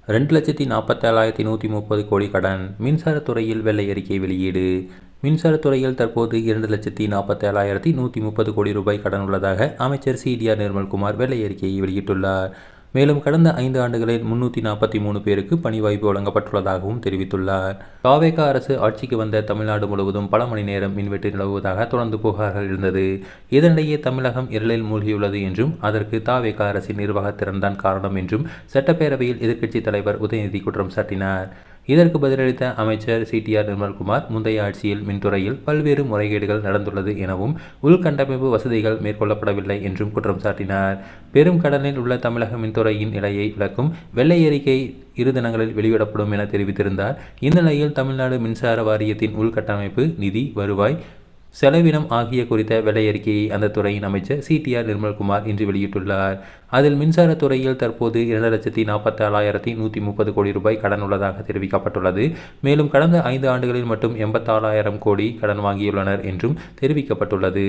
2,47,130 கோடி கடன். மின்சாரத்துறையில் வெள்ளை அறிக்கை வெளியீடு. மின்சாரத்துறையில் தற்போது 2,47,130 கோடி ரூபாய் கடன் உள்ளதாக அமைச்சர் CTR நிர்மல்குமார் வெள்ளை அறிக்கையை வெளியிட்டுள்ளார். மேலும் கடந்த 5 ஆண்டுகளில் 343 பேருக்கு பணி வாய்ப்பு வழங்கப்பட்டுள்ளதாகவும் தெரிவித்துள்ளார். தாவேகா அரசு ஆட்சிக்கு வந்த தமிழ்நாடு முழுவதும் பல மணி நேரம் மின்வெட்டு நிலவுவதாக தொடர்ந்து புகார்கள் இருந்தது. இதனிடையே தமிழகம் இருளில் மூழ்கியுள்ளது என்றும் அதற்கு தாவேகா அரசின் நிர்வாகத்திறன்தான் காரணம் என்றும் சட்டப்பேரவையில் எதிர்க்கட்சித் தலைவர் உதயநிதி குற்றம் சாட்டினார். இதற்கு பதிலளித்த அமைச்சர் CTR நிர்மல்குமார் முந்தைய ஆட்சியில் மின்துறையில் பல்வேறு முறைகேடுகள் நடந்துள்ளது எனவும் உள்கட்டமைப்பு வசதிகள் மேற்கொள்ளப்படவில்லை என்றும் குற்றம் சாட்டினார். பெரும் கடனில் உள்ள தமிழக மின்துறையின் நிலையை விளக்கும் வெள்ளை அறிக்கை 2 தினங்களில் வெளியிடப்படும் என தெரிவித்திருந்தார். இந்நிலையில் தமிழ்நாடு மின்சார வாரியத்தின் உள்கட்டமைப்பு, நிதி, வருவாய், செலவினம் ஆகிய குறித்த வெள்ளை அறிக்கையை அந்த துறையின் அமைச்சர் CTR நிர்மல்குமார் இன்று வெளியிட்டுள்ளார். அதில் மின்சாரத்துறையில் தற்போது 2,47,130 கோடி ரூபாய் கடன் உள்ளதாக தெரிவிக்கப்பட்டுள்ளது. மேலும் கடந்த 5 ஆண்டுகளில் மட்டும் 86,000 கோடி கடன் வாங்கியுள்ளனர் என்றும் தெரிவிக்கப்பட்டுள்ளது.